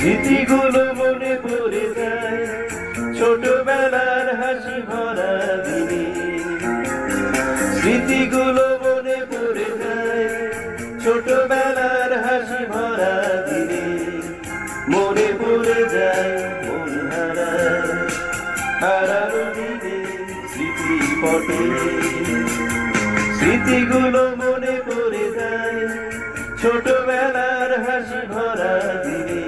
স্মৃতিগুলো মনে পড়ে যায়, ছোটবেলার হাসি ভরা দিনে। স্মৃতিগুলো মনে পড়ে যায়, ছোটবেলার হাসি ভরা দিনে। মনে পড়ে যায় মন হারানো দিনে, স্মৃতি পটে। স্মৃতিগুলো মনে পড়ে যায়, ছোটবেলার হাসি ভরা দিনে।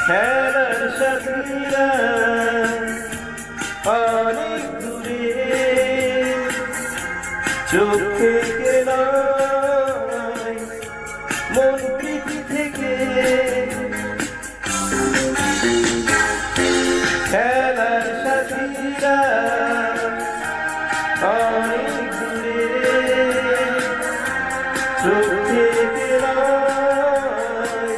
খেলার সাথীরা অনেক দূরে, চোখ থেকে নয় মন প্রীতি থেকে। খেলার সাথীরা অনেক দূরে, চোখ থেকে নয়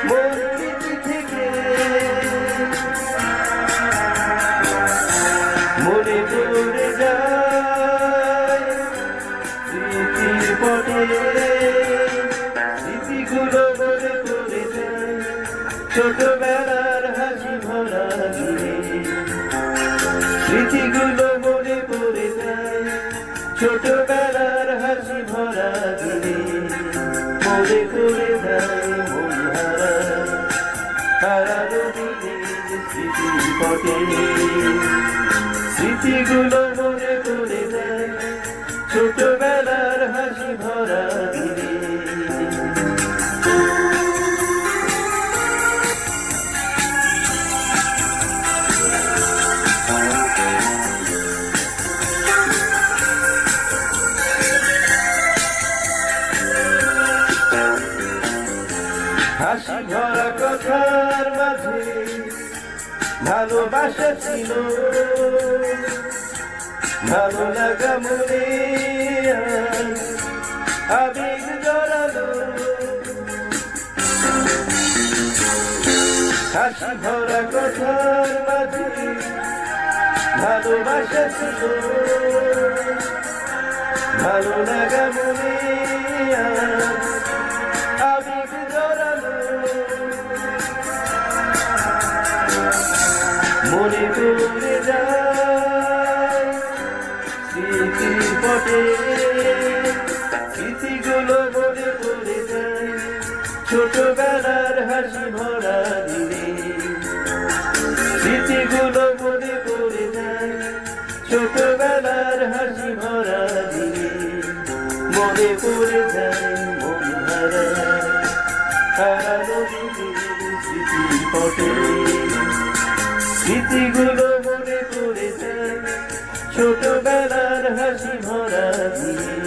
মন প্রীতি থেকে। মনে পড়ে যায় স্মৃতির পটে, স্মৃতিগুলো মনে পড়ে যায়, ছোটবেলার হাসি ভরা দিনে। স্মৃতিগুলো মনে পড়ে যায়, ছোটবেলার হাসি ভরা দিনে। মনে পড়ে যায় মন হারানো দিনে, স্মৃতি পটে। স্মৃতিগুলো মনে পড়ে যায়, ছোটবেলার হাসি ভরা দিনে। হাসি ভরা কথার মাঝে ভালোবাসা ছিল, ভালো লাগা মনে আবেগ জড়ালো। হাসি ভরা কথার মাঝে ভালোবাসা ছিল, ভালো লাগা মনে আবেগ জড়ালো। মনে পড়ে যায় স্মৃতির পটে, স্মৃতিগুলো মনে পড়ে যায়, ছোটবেলার হাসি ভরা দিনে। স্মৃতিগুলো মনে পড়ে যায়, ছোটবেলার হাসি ভরা দিনে। মনে পড়ে যায় মন হারানো দিনে, স্মৃতির পটে। স্মৃতিগুলো মনে পড়ে যায়, ছোটবেলার হাসি ভরা দিনে।